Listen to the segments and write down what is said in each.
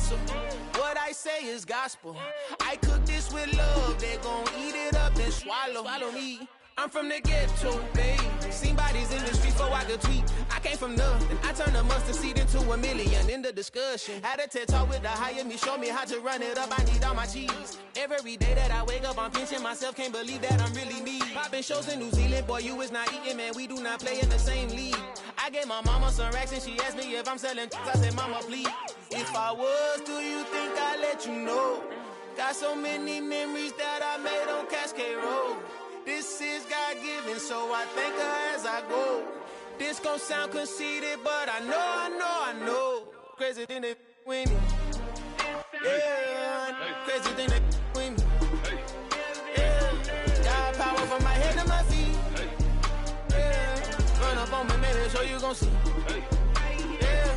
hustle. What I say is gospel. I cook this with love. They gon' eat it up and swallow me. I'm from the ghetto, babe. Seen bodies in the street before I could tweet. I came from nothing. I turned a mustard seed into a million in the discussion. Had a TED talk with the higher me, show me how to run it up. I need all my cheese. Every day that I wake up, I'm pinching myself. Can't believe that I'm really me. Popping shows in New Zealand, boy, you is not eating, man. We do not play in the same league. I gave my mama some racks and she asked me if I'm selling. I said, mama, please. If I was, do you think I'd let you know? Got so many memories that I made on Cascade Road. This is God-given, so I thank her as I go. This gon' sound conceited, but I know. Crazy thing they with me. Yeah, crazy thing they with me. Yeah, got power from my head to my feet. Yeah, run up on me, man, so you gon' see. Yeah.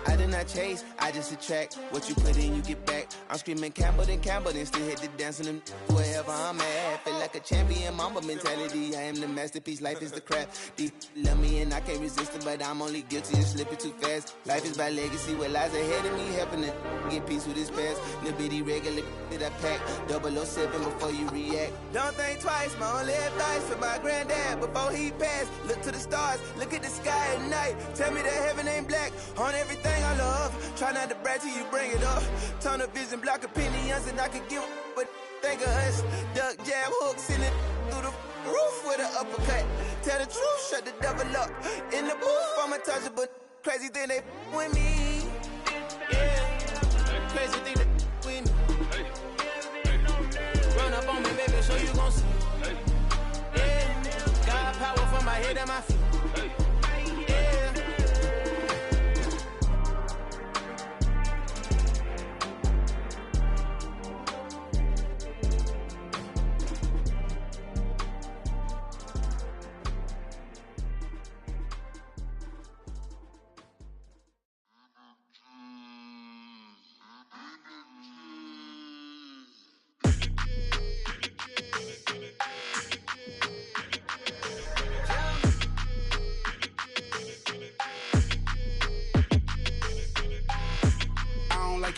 I did not chase, I just attract. What you put in, you get back. I'm screaming Campbell, then still hit the dance and them wherever I'm at. Feel like a champion, mamba mentality. I am the masterpiece, life is the crap. These love me and I can't resist it, but I'm only guilty of slipping too fast. Life is by legacy, what lies ahead of me, helping it get peace with his past. No bitty regular that I pack, 007 before you react. Don't think twice, my only advice for my granddad before he passed. Look to the stars, look at the sky at night. Tell me that heaven ain't black on everything I love. Try not to brag till you bring it up. Tunnel vision, block opinions, and I could give but think of us. Duck, jab, hooks in it through the roof with an uppercut. Tell the truth, shut the devil up. In the booth, I'm untouchable. Crazy thing they with me. Yeah, crazy thing they with me. Run up on me, baby, so you gon' see. Yeah, got power from my head and my feet.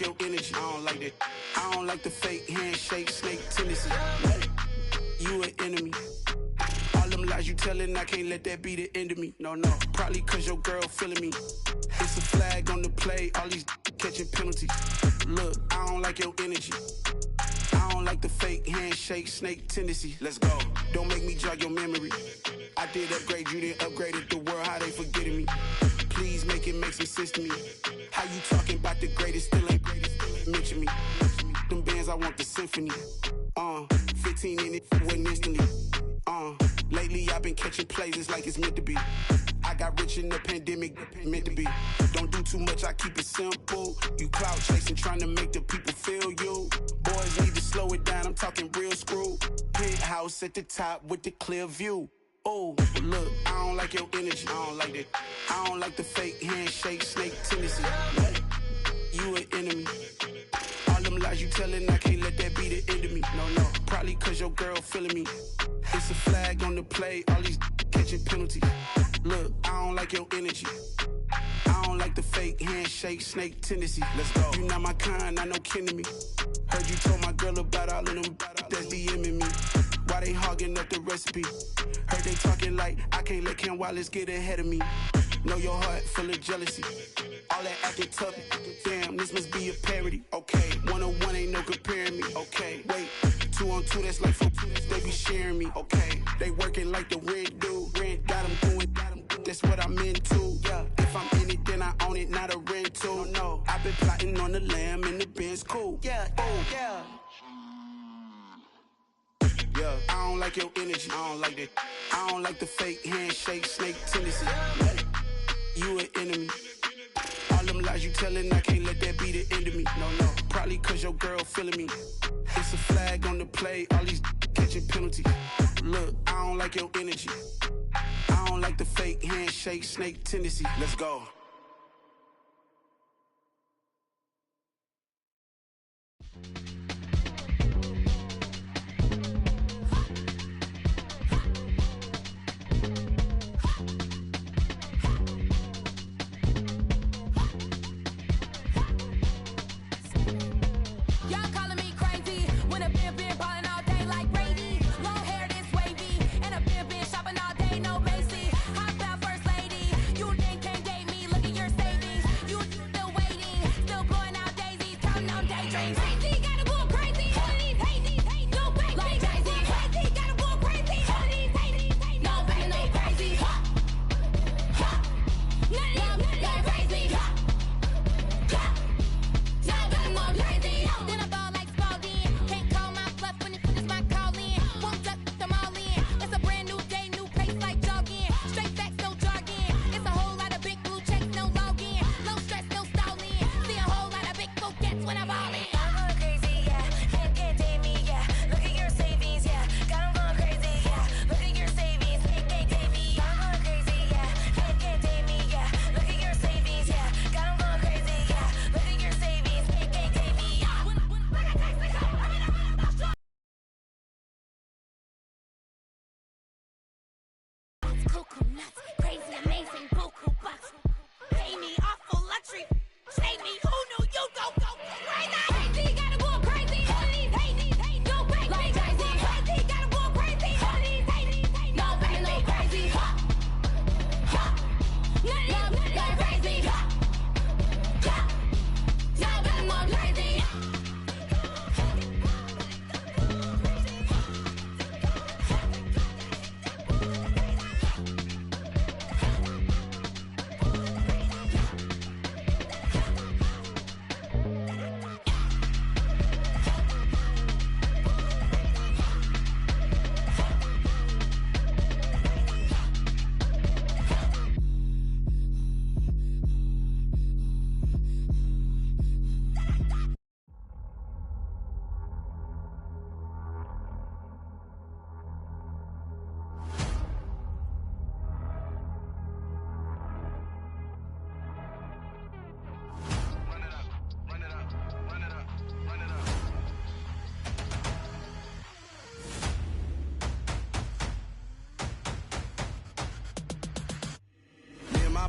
Your energy, I don't like that. I don't like the fake handshake, snake tendency. You an enemy. All them lies you telling, I can't let that be the end of me. No, probably cause your girl feeling me. It's a flag on the play, all these catching penalties. Look, I don't like your energy. I don't like the fake handshake, snake tendency. Let's go. Don't make me jog your memory. I did upgrade, you didn't upgrade it. The world, how they forgetting me. Please make it make some sense to me. How you talking about the greatest, still ain't greatest, mention me. Them bands, I want the symphony. 15 in it, wasn't instantly. Lately I've been catching plays, it's like it's meant to be. I got rich in the pandemic, meant to be. Don't do too much, I keep it simple. You clout chasing, trying to make the people feel you. Boys need to slow it down, I'm talking real screw. Penthouse at the top with the clear view. Oh, look, I don't like your energy, I don't like that. I don't like the fake handshake, snake tendency. You an enemy. All them lies you telling, I can't let that be the end of me. No, probably cause your girl feeling me. It's a flag on the play, all these catching penalties. Look, I don't like your energy. I don't like the fake handshake, snake tendency. Let's go. You not my kind, I know kin to me. Heard you told my girl about all of them that's DMing me. Why they hogging up the recipe? Heard they talking like I can't let Ken Wallace get ahead of me. Know your heart full of jealousy. All that acting tough. Damn, this must be a parody. Okay, 101 ain't no comparing me. Okay, wait, 2 on 2 that's like 4. They be sharing me. Okay, they working like the rent do. Rent got them doing. That's what I'm into. Yeah, if I'm in it, then I own it, not a rental. No, I've been plotting on the lamb and the Benz cool. Yeah, yeah. Yeah, I don't like your energy, I don't like that. I don't like the fake handshake, snake tendency. You an enemy. All them lies you telling, I can't let that be the end of me. No, probably cause your girl feeling me. It's a flag on the play, all these catching penalties. Look, I don't like your energy. I don't like the fake handshake, snake tendency. Let's go.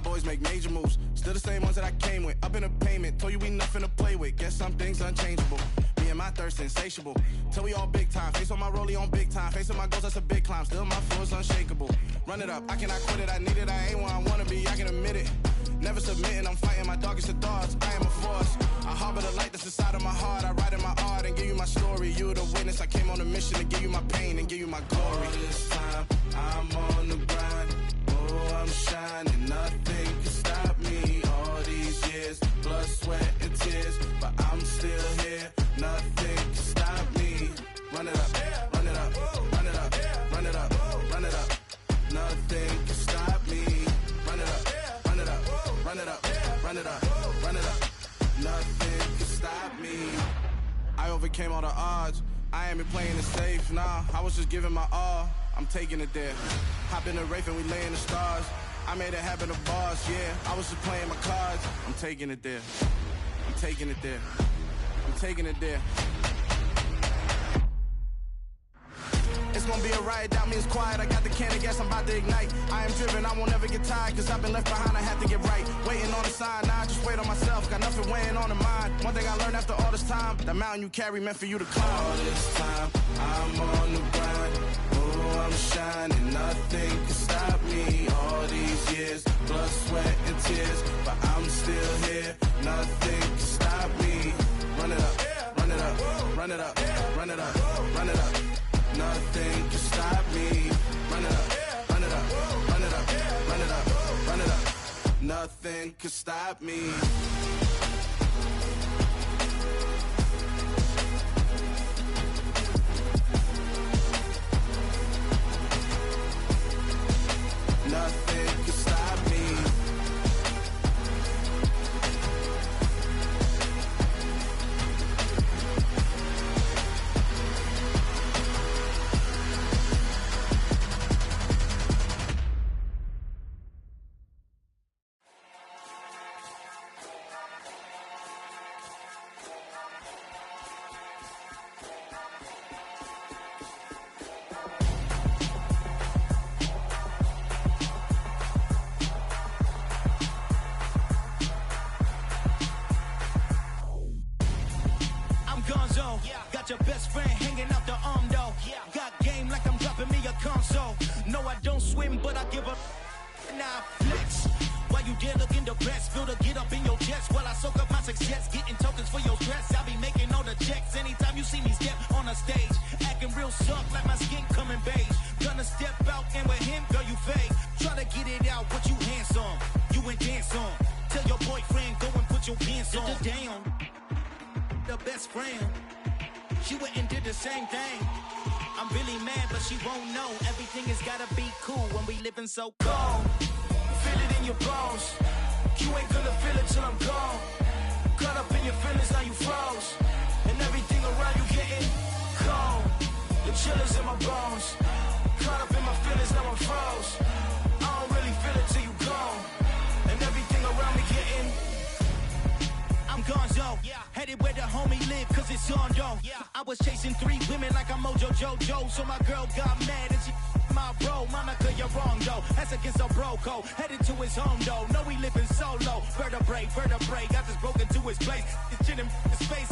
Boys make major moves, still the same ones that I came with. Up in a payment, told you we nothing to play with. Guess some things unchangeable. Me and my thirst insatiable. Till we all big time. Face on my rollie on big time. Face on my goals, that's a big climb. Still my flow is unshakable. Run it up, I cannot quit it. I need it, I ain't where I wanna be. I can admit it. Never submitting, I'm fighting my darkest of thoughts. I am a force. I harbor the light that's inside of my heart. I write in my art and give you my story. You the witness. I came on a mission to give you my pain and give you my glory. All this time, I'm on the grind. Oh, I'm shining. Nothing can stop me. All these years, blood, sweat, and tears. But I'm still here. Nothing can stop me. Run it up, run it up, run it up, run it up, run it up. Nothing can stop me. Run it up, run it up, run it up, run it up, run it up. Nothing can stop me. I overcame all the odds. I ain't been playing it safe, nah. I was just giving my all. I'm taking it there. Hop in the Wraith and we lay in the stars. I made it happen to bars, yeah. I was just playing my cards. I'm taking it there. I'm taking it there. I'm taking it there. It's gonna be a riot, doubt me it's quiet. I got the can of gas, I'm about to ignite. I am driven, I won't ever get tired, cause I've been left behind, I have to get right. Waiting on the sign, now I just wait on myself. Got nothing weighing on the mind. One thing I learned after all this time, that mountain you carry meant for you to climb. All this time, I'm on the grind. Oh, I'm shining, nothing can stop me. All these years, blood, sweat, and tears. But I'm still here, nothing can stop me. Run it up, run it up, run it up, run it up, run it up. Nothing can stop me. Run it up, run it up, run it up, run it up, run it up. Nothing can stop me. Nothing can stop me. Got your best friend hanging out the arm though. Got game like I'm dropping me a console. No, I don't swim, but I give a now flex. While you there looking the best, feel the get up in your chest while I soak up my success, getting tokens for your stress. I be making all the checks anytime you see me step on a stage, acting real soft like my skin coming beige. Gonna step out and with him, girl, you fake. Try to get it out, but you handsome, you ain't dance on. on. Damn, the best friend. She went and did the same thing. I'm really mad, but she won't know. Everything has gotta be cool when we living so cold. Feel it in your bones. You ain't gonna feel it till I'm gone. Caught up in your feelings, now you froze. And everything around you getting cold. The chill is in my bones. Caught up in my feelings, now I'm froze. I don't really feel it till you gone. And everything around me getting I'm gonzo, headed where the homie live, cause it's on though. I was chasing 3 women like I'm Mojo Jojo, so my girl got mad and she my bro. Monica, you're wrong though, that's against a bro code. Headed to his home though, no we living solo. Vertebrae, I just broke into his place. It's chin in his face,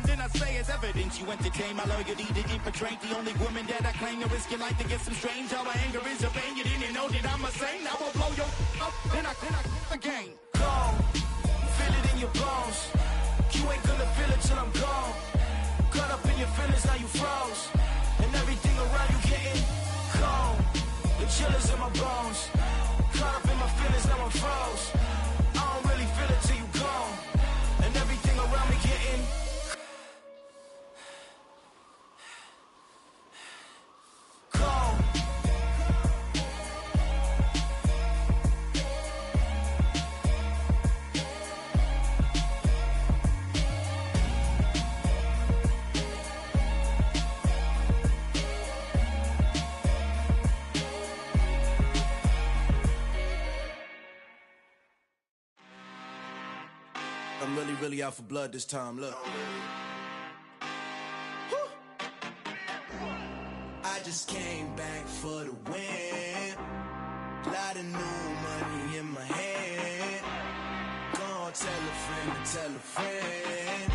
then I say it's evidence. You entertain my loyalty to infiltrate. The only woman that I claim to risk your life to get some strange. How my anger is a pain, you didn't know that I'm a saint. I will blow your up, then I again. Go. Feel it in your bones. You ain't gonna feel it till I'm gone. Caught up in your feelings, now you froze. And everything around you getting cold. The chill is in my bones. Caught up in my feelings, now I'm froze. I don't really feel it till you gone. And everything around me getting cold. I'm really out for blood this time, look. I just came back for the win. Lot of new money in my hand. Gonna tell a friend to tell a friend.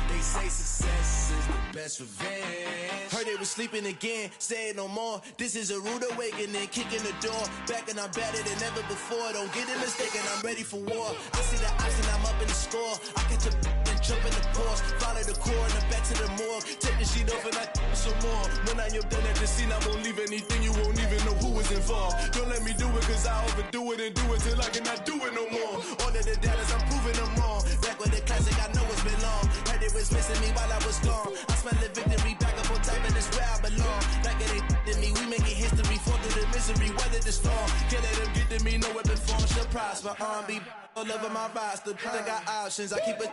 They say success is the best revenge. Heard they was sleeping again, say it no more. This is a rude awakening, kicking the door. Back and I'm better than ever before. Don't get it mistaken, I'm ready for war. I see the option, I'm up in the score. I catch a and jump in the course. Follow the core and the back to the morgue. Take the sheet off and I some more. When I am done at the scene, I won't leave anything. You won't even know who is involved. Don't let me do it, cause I overdo it and do it till I cannot do it no more. All of the doubters, I'm proving them wrong. Back with the classic, I know it's been long. Heard it was missing me while I was gone. I smell the victory back up on top, and it's where I belong. Like it ain't to me, we making history. Fall through the misery, weather the storm. Can't let them get to me, no weapon form shall prosper. R&B all over my roster, I got options. I keep it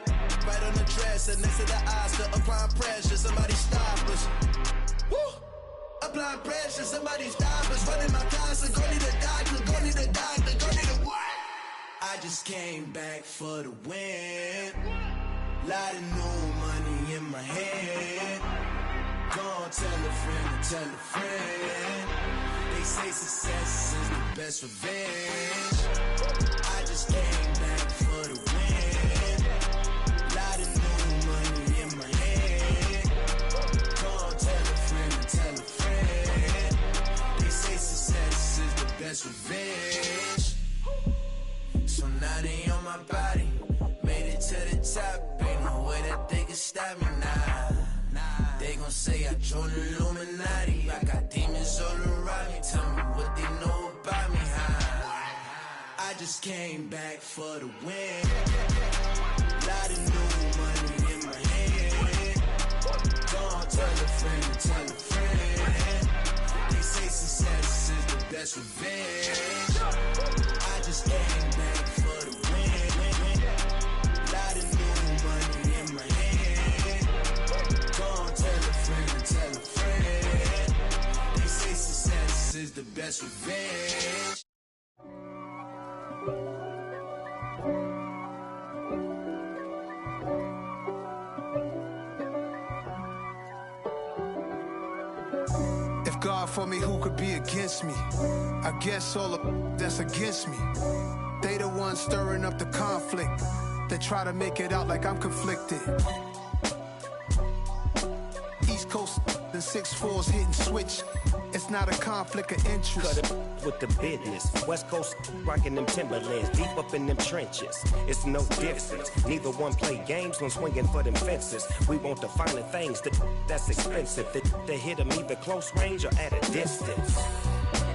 right on the dresser, next to the Oscar. Applying pressure, somebody stop us. Woo! Applying pressure, somebody stop us. Running my closet, go need a doctor, go need a doctor, go need a what? I just came back for the win. Lot of new money in my hand. Gonna tell a friend to tell a friend. They say success is the best revenge. I just came back for the win. Lot of new money in my hand. Gonna tell a friend to tell a friend. They say success is the best revenge. So now they on my body. Made it to the top. Ain't no way that they can stop me now. They gon' say I joined the Illuminati. I got demons all around me. Tell me what they know about me, huh? I just came back for the win. Lot of new money in my hand. Gonna tell a friend to tell a friend. They say success is the best revenge. I just came back for the win. Lot of new money in my hand. Gonna tell a friend to tell a friend. They say success is the best revenge. If God for me, who could be against me? I guess all of that's against me. They the ones stirring up the conflict. They try to make it out like I'm conflicted. East Coast and 6'4's hitting switch. It's not a conflict of interest. Cut it with the business. West Coast rocking them Timberlands, deep up in them trenches. It's no difference. Neither one play games when swinging for them fences. We want the finer things that's expensive. That hit them either close range or at a distance.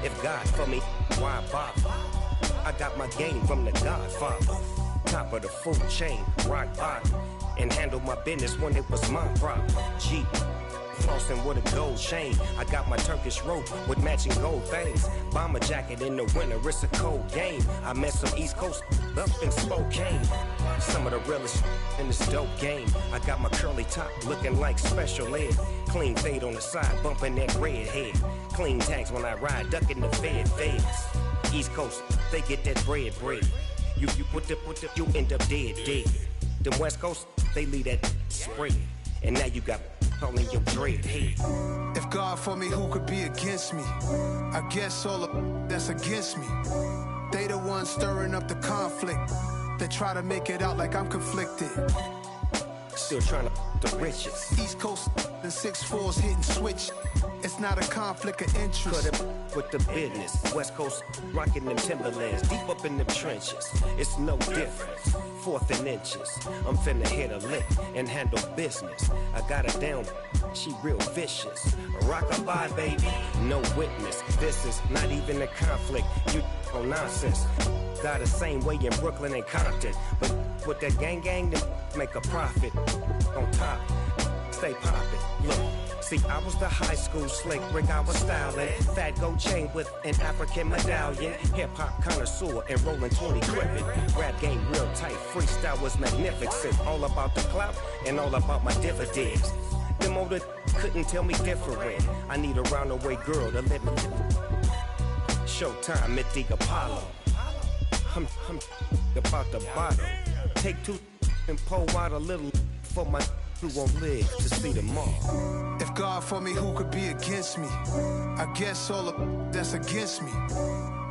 If God for me, why bother? I got my game from the Godfather. top of the food chain, rock bottom, and handle my business when it was my problem. G. Flossing with a gold chain. I got my Turkish rope with matching gold things. Bomber jacket in the winter, it's a cold game. I met some East Coast up in Spokane. Some of the realest in this dope game. I got my curly top looking like special ed. Clean fade on the side, bumping that red head. Clean tags when I ride, ducking the feds. East Coast, they get that bread. You you end up dead. The West Coast, they leave that spread. And now you got all in your dread head. If God for me, who could be against me? I guess all the that's against me. They the ones stirring up the conflict. They try to make it out like I'm conflicted. Still trying to the riches. East Coast and 6'4s hitting switch. It's not a conflict of interest. Cut up with the business. West Coast rocking them Timberlands. Deep up in them trenches. It's no difference. 4th and inches. I'm finna hit a lick and handle business. I got her down. She real vicious. Rock-a-bye, baby. No witness. This is not even a conflict. You on nonsense. Got the same way in Brooklyn and Compton. But with that gang, then make a profit. On top, stay poppin'. Look. See, I was the high school slick Rick, I was styling. Fat gold chain with an African medallion. Hip-hop connoisseur and rolling 20 crippin'. Rap game real tight, freestyle was magnificent. All about the clout and all about my dividends. Them older couldn't tell me different. I need a roundaway girl to let me. Showtime at the Apollo. I'm about the bottom. Take 2 and pour out a little for my who won't live to see tomorrow. If God for me, who could be against me? I guess all the that's against me.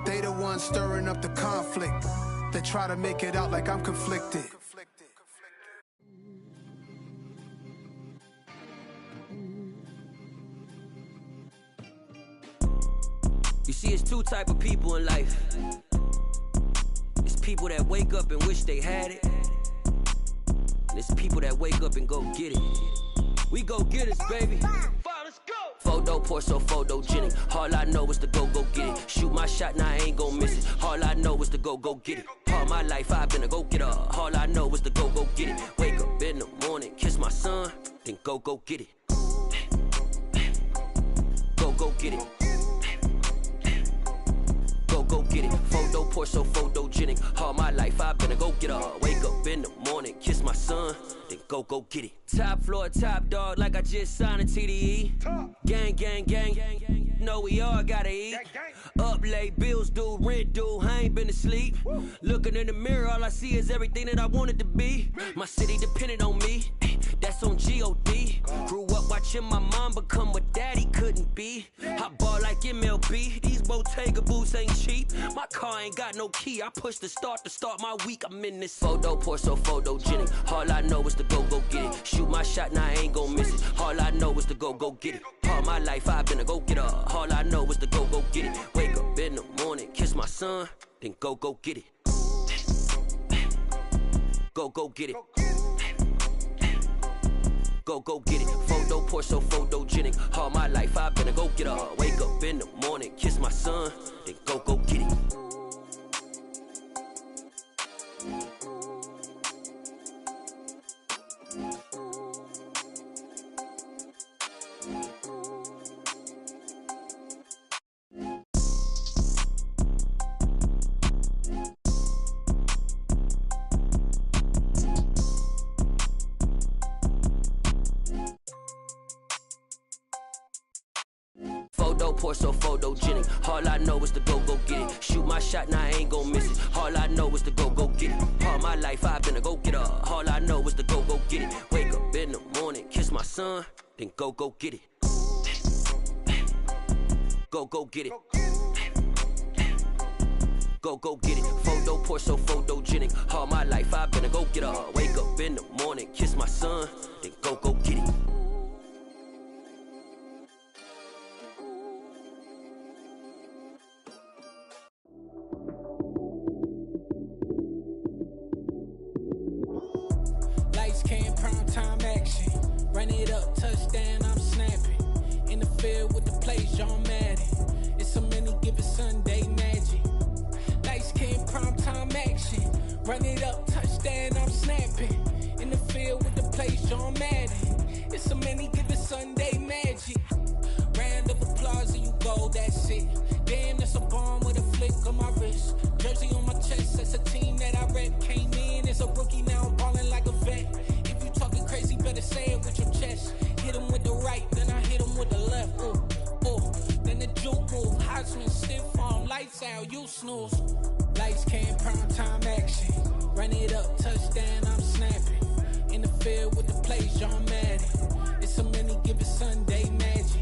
They the ones stirring up the conflict. They try to make it out like I'm conflicted. You see, it's 2 type of people in life. It's people that wake up and wish they had it. And it's people that wake up and go get it. We go get it, baby. Let's go. Photo pour so photogenic. All I know is to go get it. Shoot my shot, now I ain't gon' miss it. All I know is to go get it. All my life I've been a go-getter. All I know is to go get it. Wake up in the morning, kiss my son, then go get it. Go get it. Go get it. Photo pour so photogenic. All my life I've been a go-getter. Wake up in the morning, kiss my son, then go get it. Top floor, top dog, like I just signed a TDE. Gang. Know we all gotta eat. Up late, bills due, rent due, I ain't been asleep. Looking in the mirror, all I see is everything that I wanted to be. My city depended on me, that's on G.O.D. Grew up watching my mom become what daddy couldn't be. I ball like MLB, these Bottega boots ain't cheap. My car ain't got no key, I push the start to start my week. I'm in this photo pour so photogenic. All I know is to go get it. Shoot my shot, now I ain't gon' miss it. All I know is to go get it. All my life I've been a go-getter. All I know is to go get it. Wake up in the morning, kiss my son, then go get it. Go get it. Go get it. Photo pour so photogenic. All my life I've been a go-getter. Wake up in the morning, kiss my son, then go get it. Pour so photogenic. All I know is to go get it. Shoot my shot, now I ain't gon' miss it. All I know is to go get it. All my life I've been a go-getter. All I know is to go get it. Wake up in the morning, kiss my son, then go get it. Go get it. Go get it. Photo pour so photogenic. All my life I've been a go-getter. Wake up in the morning, kiss my son, then go get it. Run it up, touchdown, I'm snapping. In the field with the plays, John Madden. It's so many given Sunday magic. Lights came prime time action. Run it up, touchdown, I'm snapping. In the field with the play, John Madden. It's so many, give it Sunday magic. Round of applause and you go, that's it. Damn, that's a bomb with a flick on my wrist. Jersey on my chest, that's a team that I rep. Came in as a rookie, now I'm ballin' like a vet. If you talking crazy, better say it with your chest. Hit him with the right, then I hit him with the left. Ooh, ooh. Then the juke move, Heisman, stiff arm, lights out, you snooze. Lights came, prime time action. Run it up, touchdown, I'm snapping. In the field with the play, John Madden. It's so many, give it Sunday magic.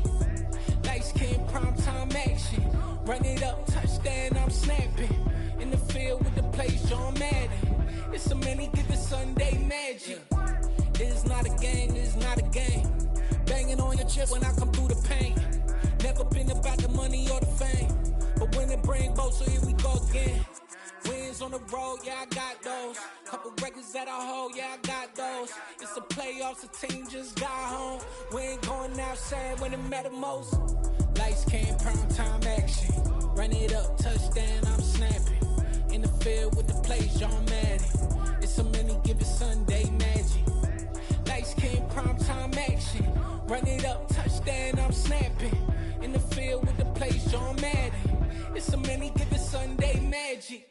Lights came, prime time action. Run it up, touchdown, I'm snapping. In the field with the play, John Madden. It's so many, give it Sunday magic. It is not a game, it is not a game. Banging on your chest when I come through the pain. Never been about the money or the fame. But when it bring both, so here we go again. Wins on the road, yeah, I got those. Couple records that I hold, yeah, I got those. It's the playoffs, the team just got home. We ain't going outside when it matter most. Lights came, prime time action. Run it up, touchdown, I'm snapping. In the field with the play, John Madden. It's so many, give it Sunday magic. Lights came, prime time action. Run it up, touchdown, I'm snapping. In the field with the play, John Madden. It's so many, give it Sunday magic.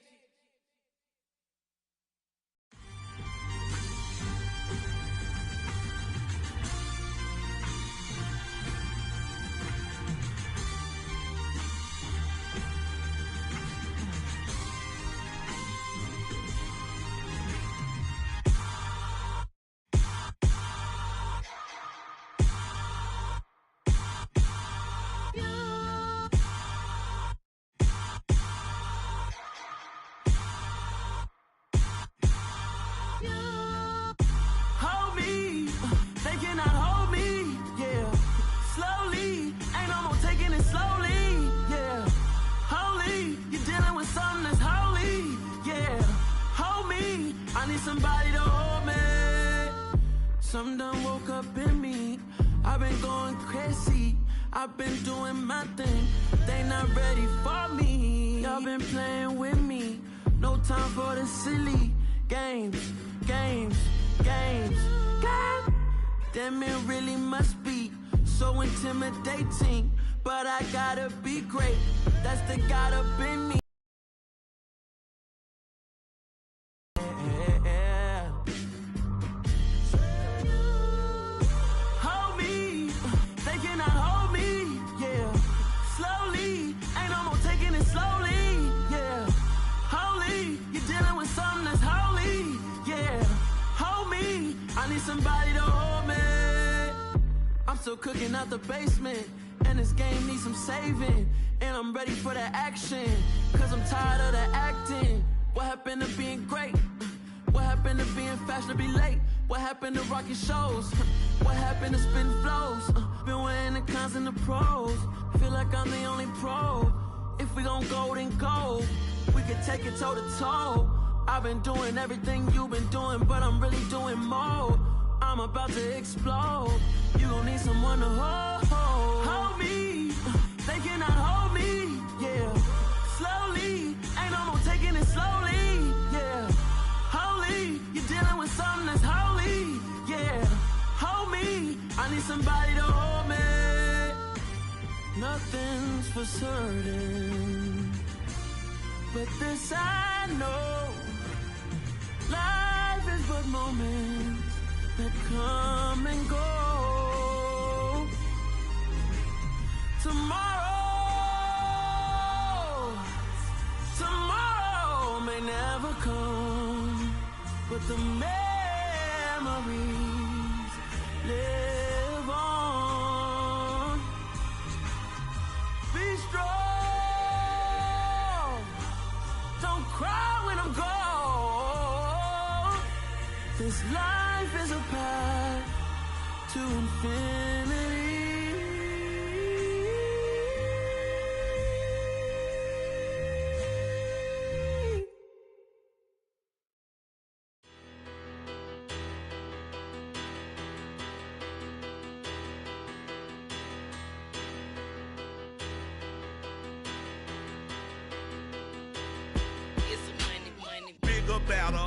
Somebody to hold me. Some done woke up in me. I've been going crazy. I've been doing my thing. They not ready for me. Y'all been playing with me. No time for the silly games. Games. God damn, it really must be so intimidating. But I gotta be great. That's the God up in me. Somebody to hold me. I'm still cooking out the basement, and this game needs some saving. And I'm ready for the action, cause I'm tired of the acting. What happened to being great? What happened to being fashionably late? What happened to rocking shows? What happened to spitting flows? Been weighing the cons and the pros. Feel like I'm the only pro. If we gon' go, then go. We could take it toe to toe. I've been doing everything you've been doing, but I'm really doing more. I'm about to explode. You gon' need someone to hold me. They cannot hold me, yeah. Slowly, ain't no more taking it slowly, yeah. Holy, you're dealing with something that's holy, yeah. Hold me, I need somebody to hold me. Nothing's for certain, but this I know. Life is but moments that come and go. Tomorrow may never come, but the memories live on. Be strong, don't cry when I'm gone. This life is a path to infinity. Bigger, better,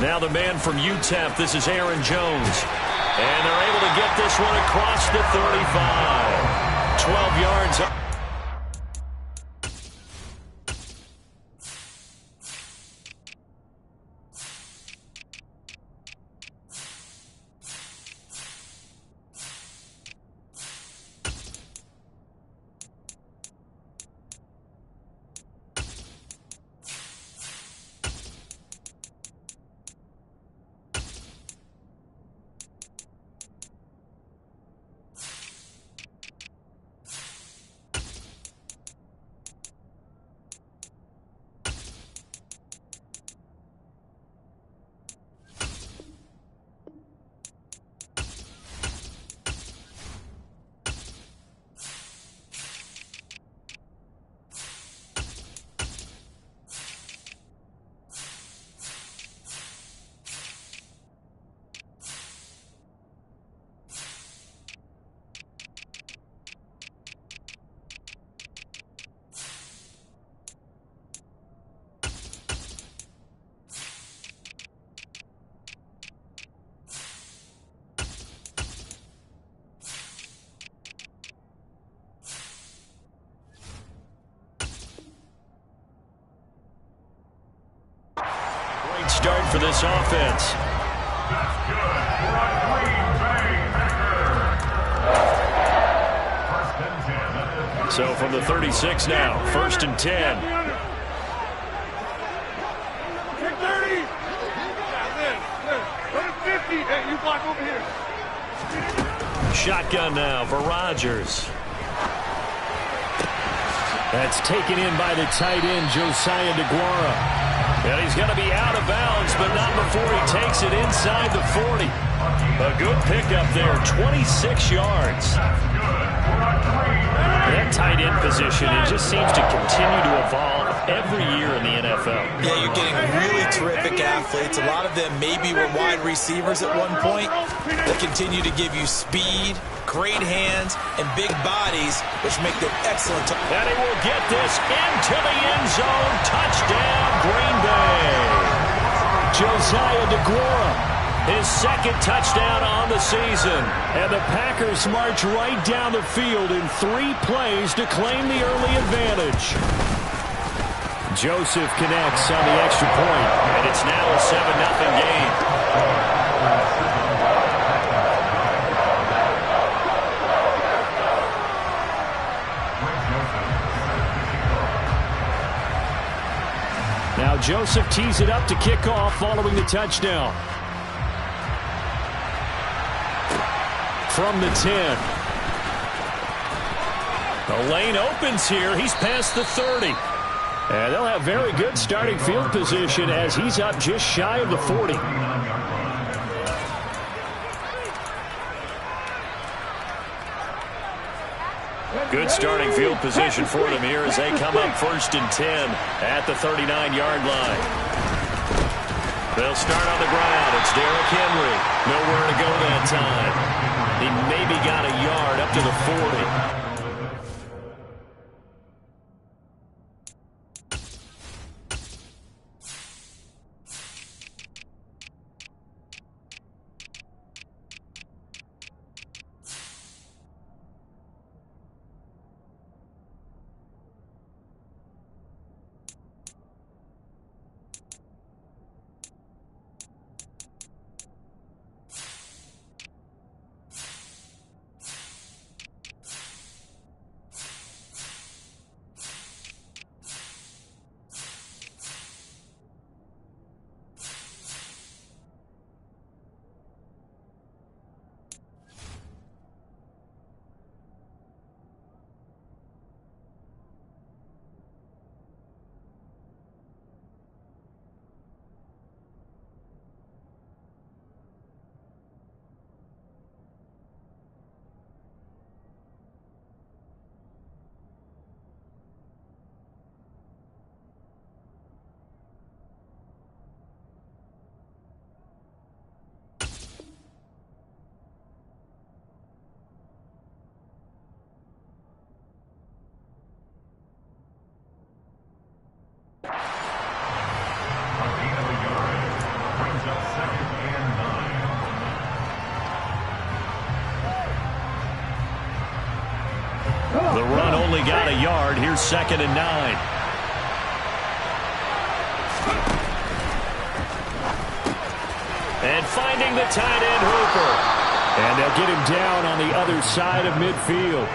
Now the man from UTEP, this is Aaron Jones. And they're able to get this one across the 35. 12 yards up. Start for this offense. So from the 36 now, 1st and 10. Shotgun now for Rodgers. That's taken in by the tight end, Josiah DeGuara. And he's going to be out of bounds, but not before he takes it inside the 40. A good pickup there, 26 yards. That tight end position, it just seems to continue to evolve every year in the NFL. Yeah, you're getting really terrific athletes. A lot of them maybe were wide receivers at one point. They continue to give you speed, great hands, and big bodies, which make them excellent. And he will get this into the end zone. Touchdown, Green Bay. Josiah DeGuara, his second touchdown on the season. And the Packers march right down the field in 3 plays to claim the early advantage. Joseph connects on the extra point, and it's now a 7-0 game. Now Joseph tees it up to kick off following the touchdown. From the 10. The lane opens here. He's past the 30. And they'll have very good starting field position as he's up just shy of the 40. Good starting field position for them here as they come up 1st and 10 at the 39-yard line. They'll start on the ground. It's Derrick Henry. Nowhere to go that time. He maybe got a yard up to the 40. The run only got a yard. Here's 2nd and 9. And finding the tight end, Hooper. And they'll get him down on the other side of midfield.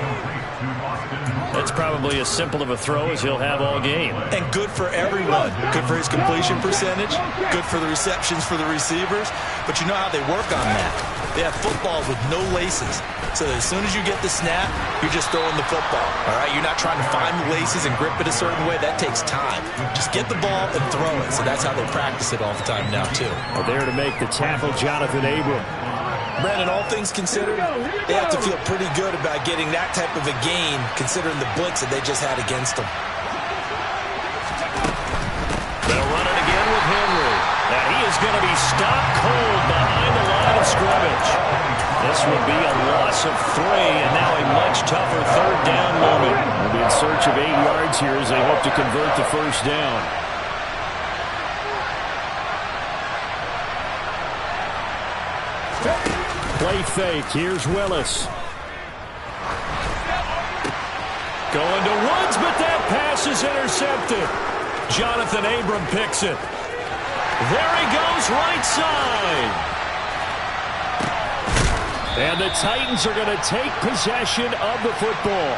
That's probably as simple of a throw as he'll have all game. And good for everyone. Good for his completion percentage. Good for the receptions for the receivers. But you know how they work on that. They have footballs with no laces. So as soon as you get the snap, you're just throwing the football. All right? You're not trying to find the laces and grip it a certain way. That takes time. Just get the ball and throw it. So that's how they practice it all the time now, too. Well, there to make the tackle, Jonathan Abram. Brandon, all things considered, they have to feel pretty good about getting that type of a gain, considering the blitz that they just had against them. They'll run it again with Henry. And he is going to be stopped cold behind the line of scrimmage. This would be a loss of 3, and now a much tougher 3rd down moment. They'll be in search of 8 yards here as they hope to convert the 1st down. Play fake. Here's Willis. Going to Woods, but that pass is intercepted. Jonathan Abram picks it. There he goes, right side. And the Titans are going to take possession of the football.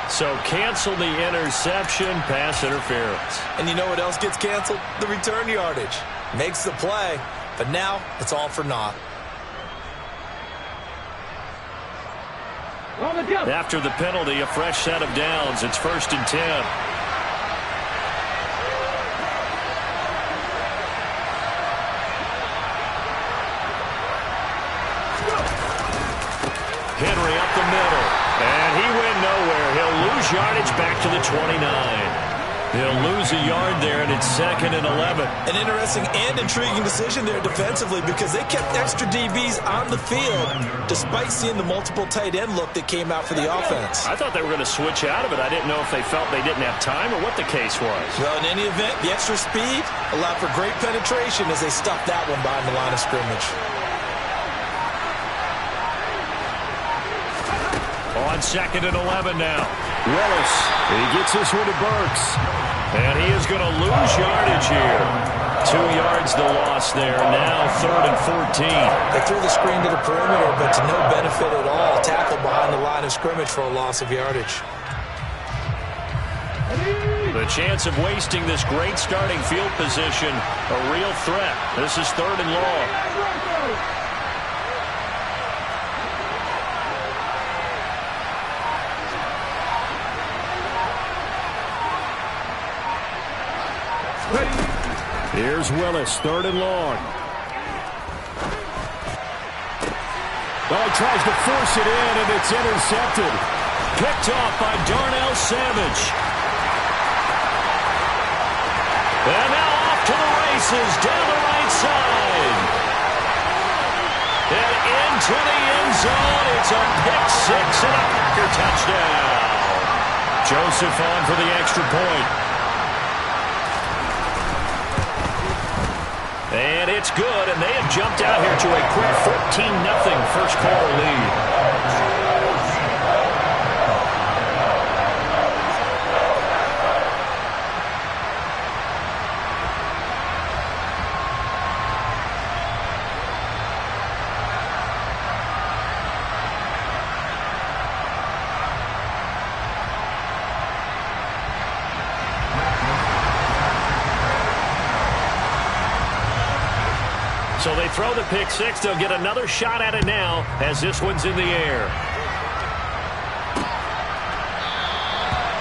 So cancel the interception, pass interference. And you know what else gets canceled? The return yardage. Makes the play, but now it's all for naught. After the penalty, a fresh set of downs. It's 1st and 10. Henry up the middle. And he went nowhere. He'll lose yardage back to the 29. He'll lose a yard there, and it's 2nd and 11. An interesting and intriguing decision there defensively because they kept extra DBs on the field despite seeing the multiple tight end look that came out for the offense. I thought they were going to switch out of it. I didn't know if they felt they didn't have time or what the case was. Well, in any event, the extra speed allowed for great penetration as they stuffed that one behind the line of scrimmage. On 2nd and 11 now. Willis, he gets this one to Burks. And he is going to lose yardage here. 2 yards the loss there. Now 3rd and 14. They threw the screen to the perimeter, but to no benefit at all. Tackled behind the line of scrimmage for a loss of yardage. The chance of wasting this great starting field position, a real threat. This is 3rd and long. Here's Willis, 3rd and long. Oh, he tries to force it in, and it's intercepted. Picked off by Darnell Savage. And now off to the races, down the right side. And into the end zone. It's a pick 6 and a Packer touchdown. Joseph on for the extra point. And it's good, and they have jumped out here to a quick 14-0 first quarter lead. So they throw the pick 6. They'll get another shot at it now as this one's in the air.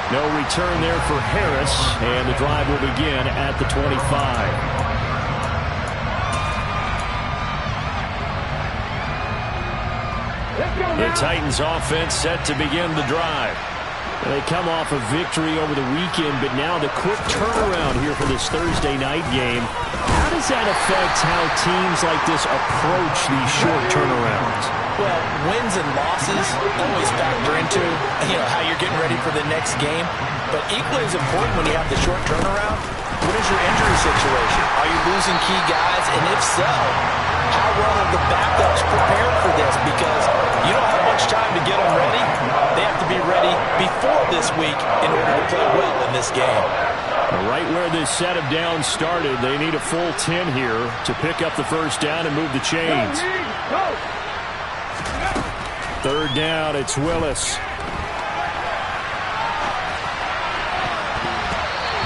No return there for Harris, and the drive will begin at the 25. The Titans offense set to begin the drive. They come off a victory over the weekend, but now the quick turnaround here for this Thursday night game. How does that affect how teams like this approach these short turnarounds? Well, wins and losses always factor into, how you're getting ready for the next game. But equally as important when you have the short turnaround, what is your injury situation? Are you losing key guys? And if so, how well have the backups prepared for this? Because you don't have much time to get them ready. They have to be ready before this week in order to play well in this game. Right where this set of downs started, they need a full 10 here to pick up the first down and move the chains. Third down, it's Willis.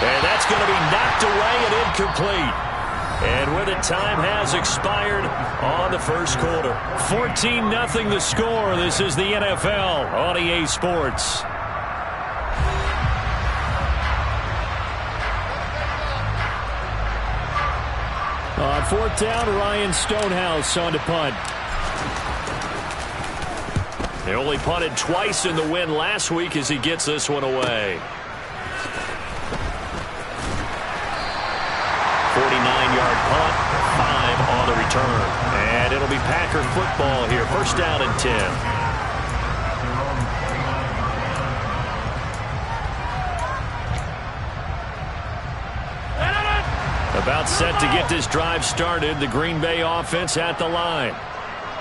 And that's going to be knocked away and incomplete. And with it, time has expired on the first quarter. 14-0 the score. This is the NFL on EA Sports. On fourth down, Ryan Stonehouse on to punt. They only punted twice in the win last week as he gets this one away. 49-yard punt, 5 on the return. And it'll be Packer football here. First down and 10. About set to get this drive started. The Green Bay offense at the line.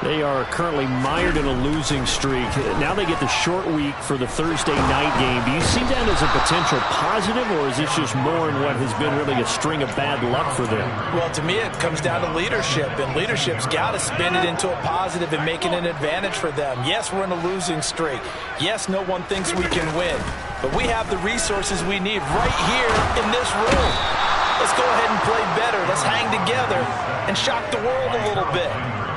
They are currently mired in a losing streak. Now they get the short week for the Thursday night game. Do you see that as a potential positive, or is this just more in what has been really a string of bad luck for them? Well, to me, it comes down to leadership, and leadership's got to spin it into a positive and make it an advantage for them. Yes, we're in a losing streak. Yes, no one thinks we can win, but we have the resources we need right here in this room. Let's go ahead and play better. Let's hang together and shock the world a little bit.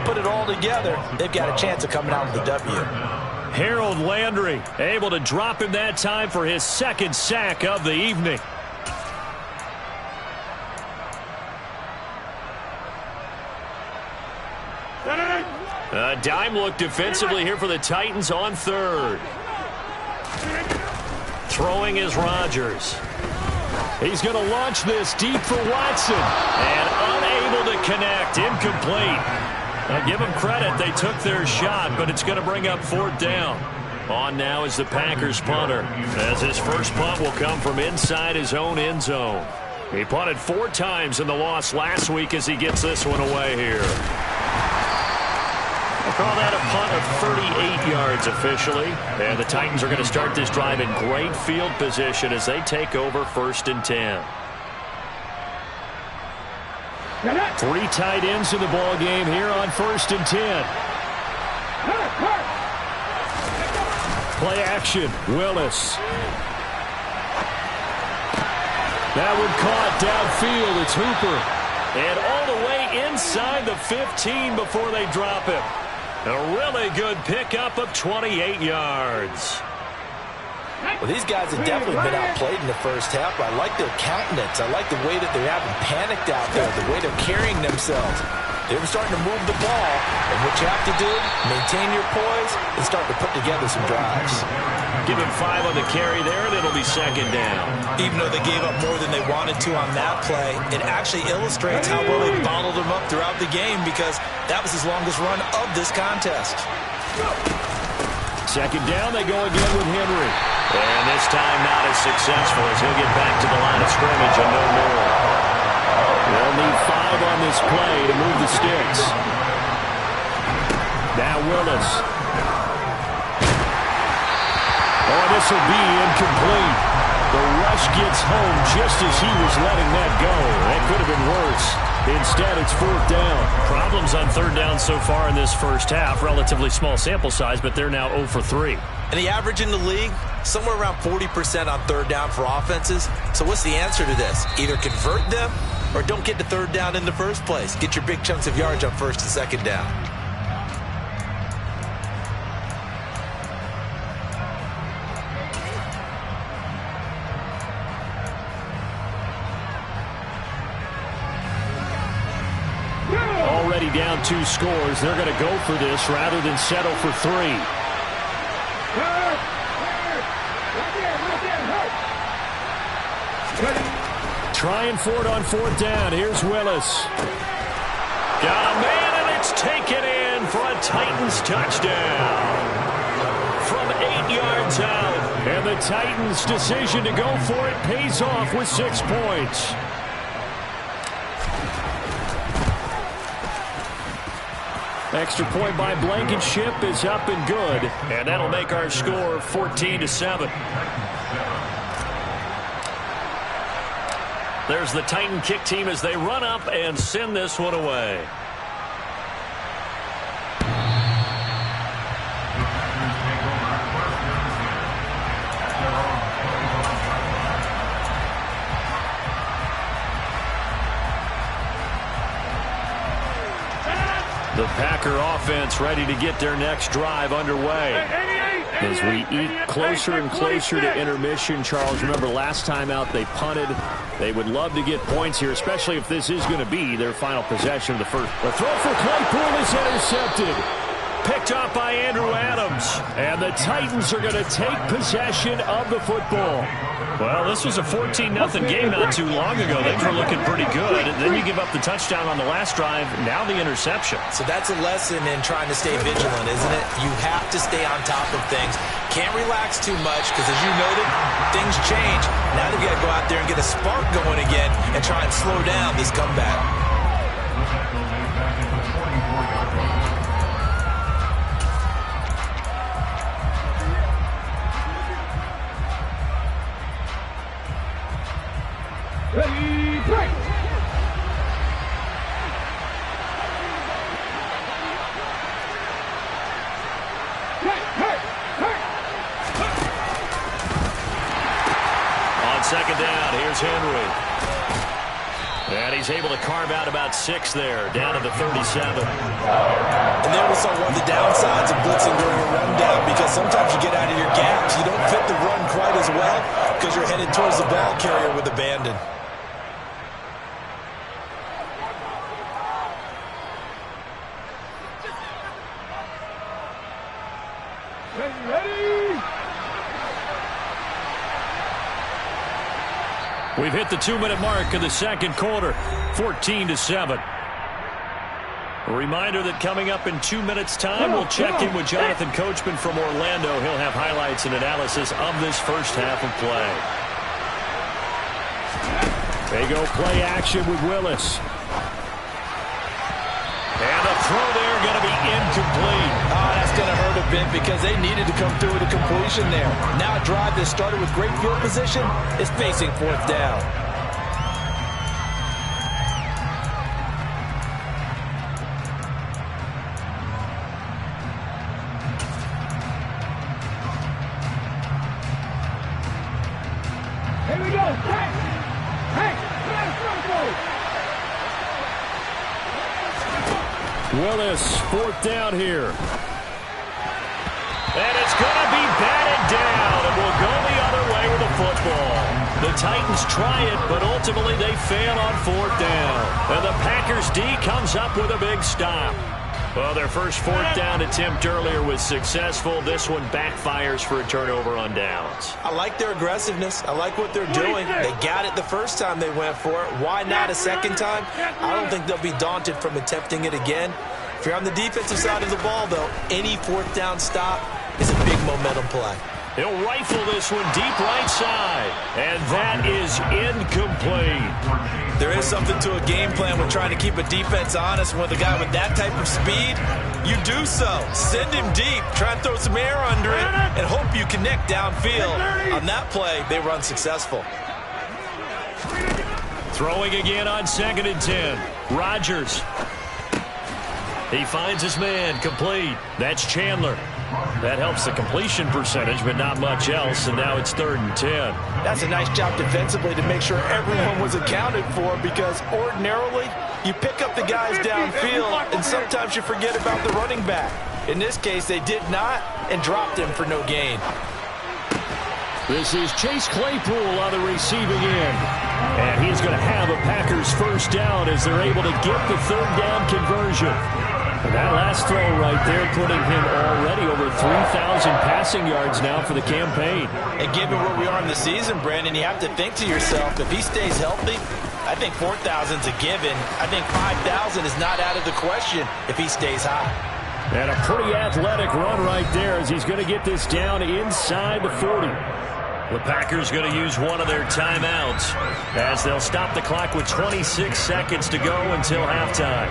Put it all together, they've got a chance of coming out with the W. Harold Landry able to drop him that time for his second sack of the evening. A dime look defensively here for the Titans on third. Throwing is Rodgers. He's going to launch this deep for Watson. And unable to connect. Incomplete. Give them credit. They took their shot, but it's going to bring up fourth down. On now is the Packers punter, as his first punt will come from inside his own end zone. He punted 4 times in the loss last week as he gets this one away here. We'll call that a punt of 38 yards officially. And the Titans are going to start this drive in great field position as they take over first and 10. 3 tight ends in the ball game here on first and 10. Play action, Willis. That one caught downfield. It's Hooper. And all the way inside the 15 before they drop him. A really good pickup of 28 yards. Well, these guys have definitely been outplayed in the first half. I like their countenance. I like the way that they haven't panicked out there, the way they're carrying themselves. They're starting to move the ball, and what you have to do, maintain your poise and start to put together some drives. Give him 5 on the carry there, and it'll be second down. Even though they gave up more than they wanted to on that play, it actually illustrates how well they bottled them up throughout the game, because that was his longest run of this contest. Second down, they go again with Henry. And this time not as successful as he'll get back to the line of scrimmage and no more. They'll need 5 on this play to move the sticks. Now Willis. Oh, this will be incomplete. The rush gets home just as he was letting that go. That could have been worse. Instead, it's fourth down. Problems on third down so far in this first half. Relatively small sample size, but they're now 0 for 3. And the average in the league, somewhere around 40% on third down for offenses. So what's the answer to this? Either convert them or don't get to third down in the first place. Get your big chunks of yards on first and second down. Already down 2 scores. They're going to go for this rather than settle for 3. Trying for it on fourth down. Here's Willis. Got a man, and it's taken in for a Titans touchdown. From 8 yards out. And the Titans' decision to go for it pays off with 6 points. Extra point by Blankenship is up and good. And that'll make our score 14-7. There's the Titan kick team as they run up and send this one away. The Packer offense ready to get their next drive underway. As we eke closer and closer to intermission, Charles, remember last time out they punted. They would love to get points here, especially if this is going to be their final possession of the first. The throw for Claypool is intercepted. Picked off by Andrew Adams. And the Titans are going to take possession of the football. Well, this was a 14-0 game not too long ago. Things were looking pretty good. And then you give up the touchdown on the last drive. Now the interception. So that's a lesson in trying to stay vigilant, isn't it? You have to stay on top of things. Can't relax too much because, as you noted, things change. Now they've got to go out there and get a spark going again and try and slow down this comeback. Ready, break! On second down, here's Henry. And he's able to carve out about 6 there, down to the 37. And there we saw one of the downsides of blitzing during a rundown, because sometimes you get out of your gaps. You don't fit the run quite as well because you're headed towards the ball carrier with abandon. We've hit the 2-minute mark of the second quarter, 14-7. A reminder that coming up in 2 minutes' time, we'll check in with Jonathan Coachman from Orlando. He'll have highlights and analysis of this first half of play. They go play action with Willis. And the throw there going to be incomplete. Oh, that's going to hurt a bit because they needed to come through with a completion there. Now a drive that started with great field position is facing 4th down. Here we go. Willis, 4th down here. And it's going to be batted down, and we'll go the other way with the football. The Titans try it, but ultimately they fail on 4th down. And the Packers D comes up with a big stop. Well, their first 4th down attempt earlier was successful. This one backfires for a turnover on downs. I like their aggressiveness. I like what they're doing. They got it the first time they went for it. Why not a second time? I don't think they'll be daunted from attempting it again. If you're on the defensive side of the ball, though, any 4th down stop is a big momentum play. He'll rifle this one deep right side. And that is incomplete. There is something to a game plan with trying to keep a defense honest. With a guy with that type of speed, you do so. Send him deep. Try and throw some air under it and hope you connect downfield. On that play, they were unsuccessful. Throwing again on 2nd and 10. Rodgers. He finds his man, complete. That's Chandler. That helps the completion percentage, but not much else, and now it's 3rd and 10. That's a nice job defensively to make sure everyone was accounted for, because ordinarily you pick up the guys downfield, and sometimes you forget about the running back. In this case, they did not and dropped him for no gain. This is Chase Claypool on the receiving end. And he's going to have a Packers first down as they're able to get the 3rd down conversion. And that last throw right there putting him already over 3,000 passing yards now for the campaign. And given where we are in the season, Brandon, you have to think to yourself, if he stays healthy, I think 4,000's a given. I think 5,000 is not out of the question if he stays high. And a pretty athletic run right there as he's going to get this down inside the 40. The Packers going to use one of their timeouts as they'll stop the clock with 26 seconds to go until halftime.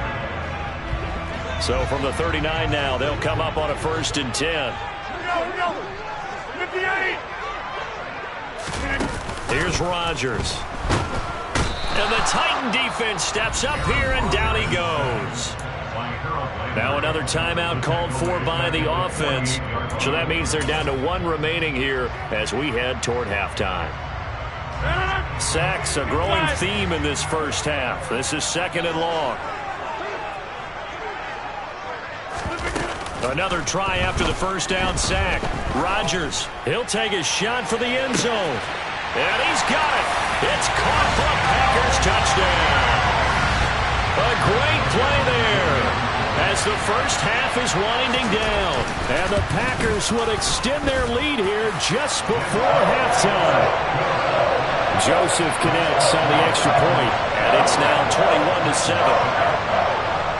So from the 39 now, they'll come up on a 1st and 10. Here's Rodgers. And the Titan defense steps up here, and down he goes. Now another timeout called for by the offense. So that means they're down to 1 remaining here as we head toward halftime. Sacks, a growing theme in this first half. This is 2nd and long. Another try after the first down sack. Rodgers, he'll take a shot for the end zone. And he's got it. It's caught for a Packers touchdown. A great play there as the first half is winding down. And the Packers will extend their lead here just before halftime. Joseph connects on the extra point, and it's now 21-7.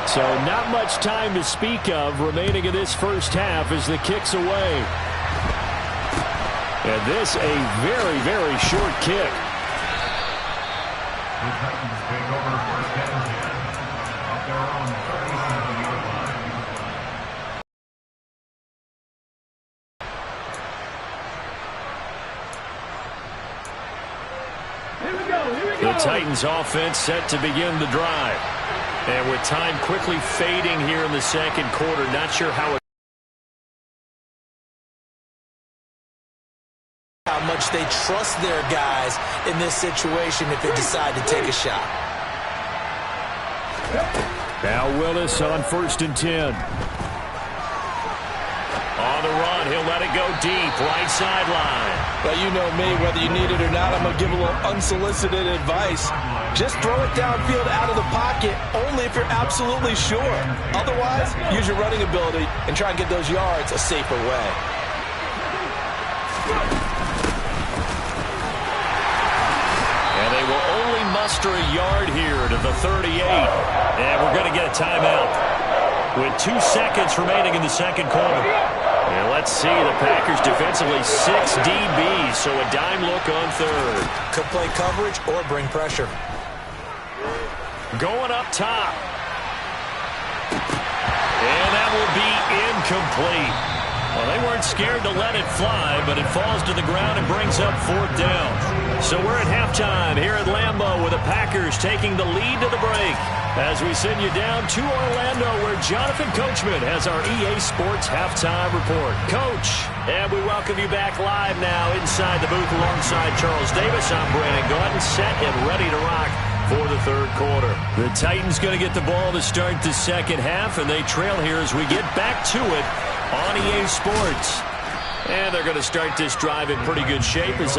So not much time to speak of remaining in this first half as the kick's away. And this a very, very short kick. The Titans take over 1st and 10 off their own 37-yard line. The Titans offense set to begin the drive. And with time quickly fading here in the second quarter, not sure how much they trust their guys in this situation if they decide to take a shot. Now Willis on 1st and 10. On the run, he'll let it go deep, right sideline. Well, you know me, whether you need it or not, I'm going to give a little unsolicited advice. Just throw it downfield out of the pocket, only if you're absolutely sure. Otherwise, use your running ability and try and get those yards a safer way. And they will only muster a yard here to the 38. And we're going to get a timeout with 2 seconds remaining in the second quarter. And let's see, the Packers defensively 6 DBs, so a dime look on 3rd. Could play coverage or bring pressure. Going up top. And that will be incomplete. Well, they weren't scared to let it fly, but it falls to the ground and brings up 4th down. So we're at halftime here at Lambeau with the Packers taking the lead to the break as we send you down to Orlando where Jonathan Coachman has our EA Sports Halftime Report. Coach, and we welcome you back live now inside the booth alongside Charles Davis. I'm Brandon Gordon, set and ready to rock for the 3rd quarter. The Titans going to get the ball to start the second half, and they trail here as we get back to it on EA Sports. And they're going to start this drive in pretty good shape. It's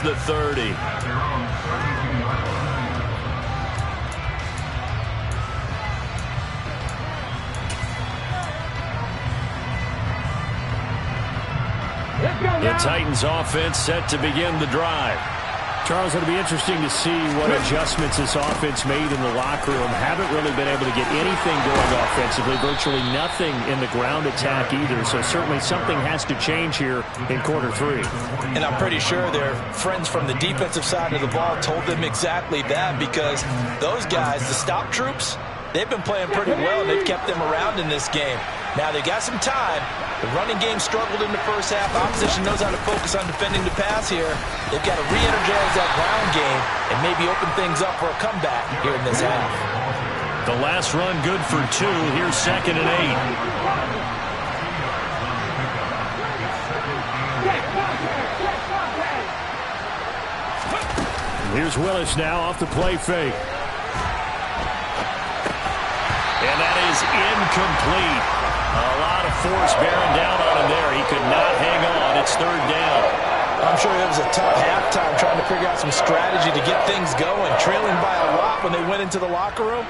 the 30. The Titans offense set to begin the drive. Charles, it'll be interesting to see what adjustments this offense made in the locker room. Haven't really been able to get anything going offensively, virtually nothing in the ground attack either. So certainly something has to change here in quarter three. And I'm pretty sure their friends from the defensive side of the ball told them exactly that, because those guys, the stop troops, they've been playing pretty well. They've kept them around in this game. Now they got some time. The running game struggled in the first half. Opposition knows how to focus on defending the pass here. They've got to re-energize that ground game and maybe open things up for a comeback here in this half. The last run good for 2. Here's 2nd and 8. Here's Willis now off the play fake. And that is incomplete. A lot of force bearing down on him there. He could not hang on. It's 3rd down. I'm sure it was a tough halftime trying to figure out some strategy to get things going. Trailing by a lot when they went into the locker room.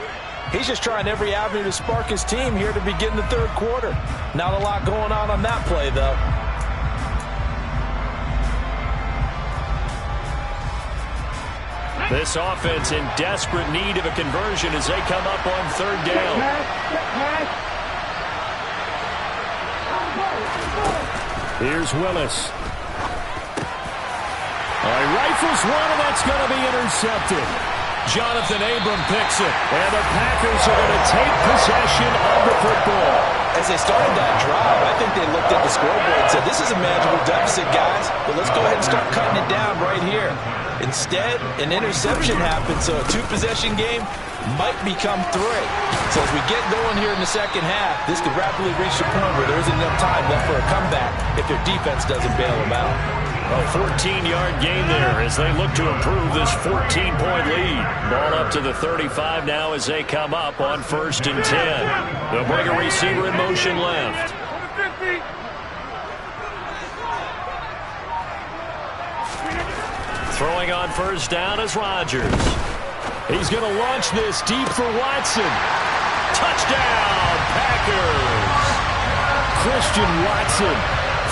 He's just trying every avenue to spark his team here to begin the 3rd quarter. Not a lot going on that play, though. This offense in desperate need of a conversion as they come up on 3rd down. Here's Willis. He rifles one, and that's going to be intercepted. Jonathan Abram picks it, and the Packers are going to take possession of the football. As they started that drive, I think they looked at the scoreboard and said, this is a manageable deficit, guys, but let's go ahead and start cutting it down right here. Instead, an interception happened, so a 2-possession game might become 3. So as we get going here in the second half, this could rapidly reach the point where there isn't enough time left for a comeback if their defense doesn't bail them out. A 14-yard gain there as they look to improve this 14-point lead. Ball up to the 35 now as they come up on 1st and 10. They'll bring a receiver in motion left. Throwing on 1st down is Rodgers. He's going to launch this deep for Watson. Touchdown, Packers. Christian Watson,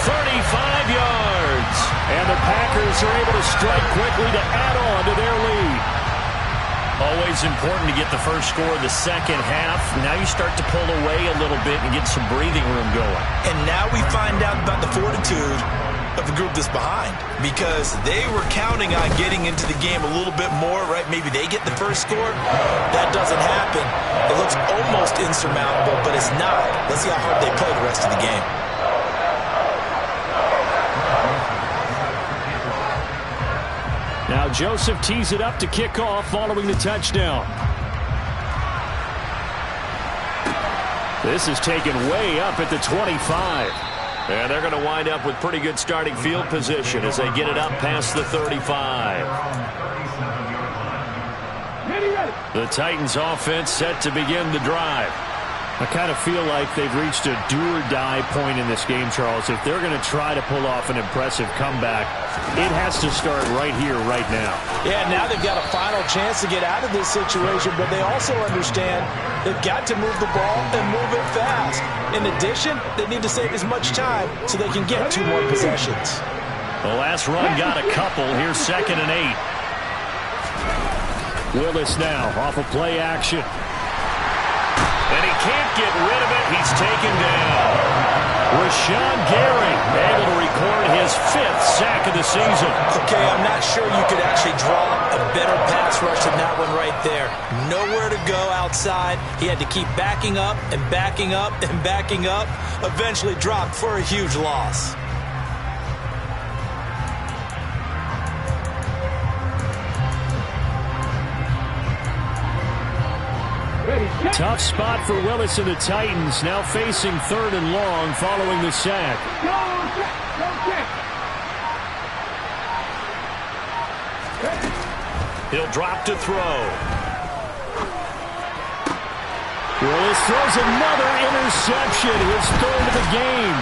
35 yards. And the Packers are able to strike quickly to add on to their lead. Always important to get the first score of the second half. Now you start to pull away a little bit and get some breathing room going. And now we find out about the fortitude of the group that's behind, because they were counting on getting into the game a little bit more, right? Maybe they get the first score. That doesn't happen. It looks almost insurmountable, but it's not. Let's see how hard they play the rest of the game. Now Joseph tees it up to kick off following the touchdown. This is taken way up at the 25. And they're going to wind up with pretty good starting field position as they get it up past the 35. The Titans offense set to begin the drive. I kind of feel like they've reached a do-or-die point in this game, Charles. If they're going to try to pull off an impressive comeback, it has to start right here, right now. Yeah, now they've got a final chance to get out of this situation, but they also understand they've got to move the ball and move it fast. In addition, they need to save as much time so they can get 2 more possessions. The last run got a couple. Here's 2nd and 8. Willis now off of play action. And he can't get rid of it. He's taken down. Rashawn Gary able to record his 5th sack of the season. Okay, I'm not sure you could actually draw a better pass rush than that one right there. Nowhere to go outside. He had to keep backing up and backing up and backing up. Eventually dropped for a huge loss. Tough spot for Willis and the Titans, now facing 3rd and long following the sack. He'll drop to throw. Willis throws another interception, his 3rd of the game.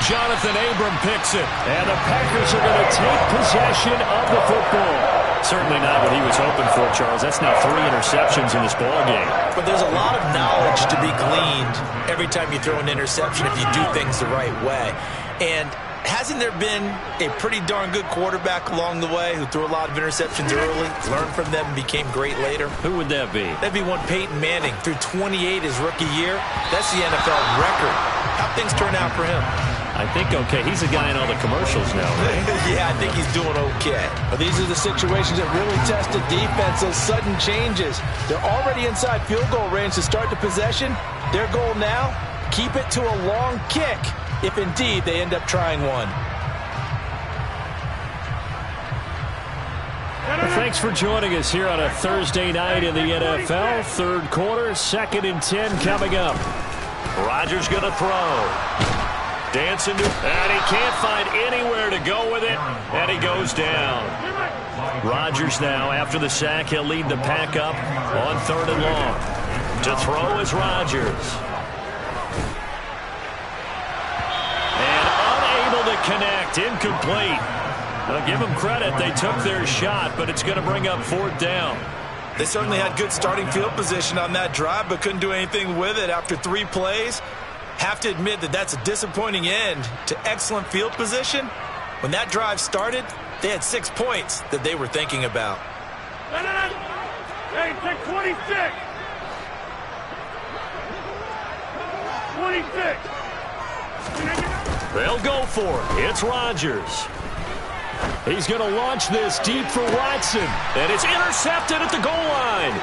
Jonathan Abram picks it, and the Packers are going to take possession of the football. Certainly not what he was hoping for, Charles. That's now 3 interceptions in this ball game. But there's a lot of knowledge to be gleaned every time you throw an interception if you do things the right way. And Hasn't there been a pretty darn good quarterback along the way who threw a lot of interceptions early, learned from them, and became great later? Who would that be? That'd be one Peyton Manning, threw 28 his rookie year. That's the NFL record. How'd things turn out for him? I think okay. He's a guy in all the commercials now, right? Yeah, I think he's doing okay. But these are the situations that really test the defense, those sudden changes. They're already inside field goal range to start the possession. Their goal now, keep it to a long kick, if indeed they end up trying one. Well, thanks for joining us here on a Thursday night in the NFL. Third quarter, 2nd and 10 coming up. Rodgers going to throw. Dancing to, and he can't find anywhere to go with it, and he goes down. Rodgers now, after the sack, he'll lead the pack up on 3rd and long. To throw is Rodgers. And unable to connect, incomplete. I'll give them credit, they took their shot, but it's going to bring up 4th down. They certainly had good starting field position on that drive, but couldn't do anything with it after 3 plays. Have to admit that that's a disappointing end to excellent field position. When that drive started, they had 6 points that they were thinking about. Hey, take 26. 26. They'll go for it. It's Rodgers. He's going to launch this deep for Watson. And it's intercepted at the goal line.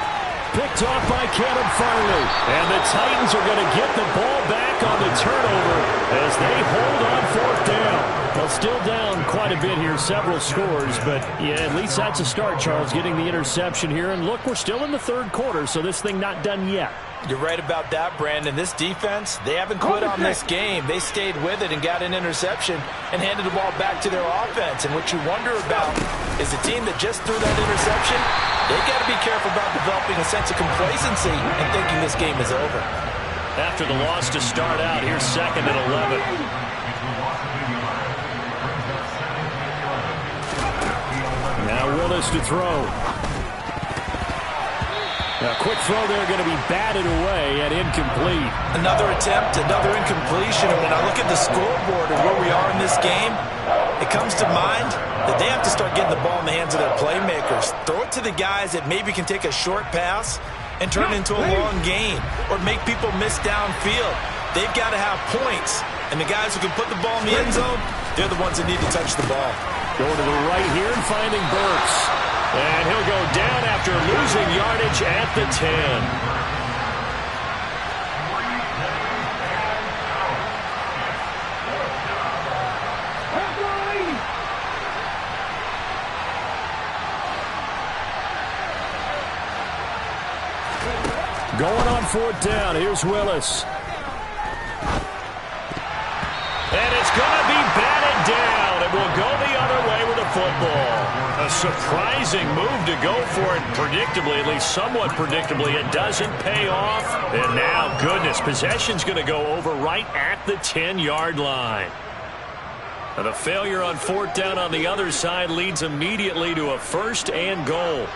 Picked off by Cannon Farley. And the Titans are going to get the ball back on the turnover as they hold on 4th down. Well, still down quite a bit here, several scores. But, yeah, at least that's a start, Charles, getting the interception here. And, look, we're still in the 3rd quarter, so this thing not done yet. You're right about that, Brandon. This defense, they haven't quit on this game. They stayed with it and got an interception and handed the ball back to their offense. And what you wonder about is the team that just threw that interception, they got to be careful about developing a sense of complacency and thinking this game is over. After the loss to start out, here's 2nd and 11. Now Willis to throw. A quick throw there going to be batted away and incomplete. Another attempt, another incompletion. And when I look at the scoreboard and where we are in this game, it comes to mind that they have to start getting the ball in the hands of their playmakers. Throw it to the guys that maybe can take a short pass and turn it into a long gain or make people miss downfield. They've got to have points. And the guys who can put the ball in the end zone, they're the ones that need to touch the ball. Going to the right here and finding Burks. And he'll go down after losing yardage at the 10. Going on 4th down. Here's Willis. And it's going to be batted down. It will go the other way with the football. A surprising move to go for it predictably, at least somewhat predictably. It doesn't pay off. And now, goodness, possession's going to go over right at the 10-yard line. And a failure on 4th down on the other side leads immediately to a 1st and goal.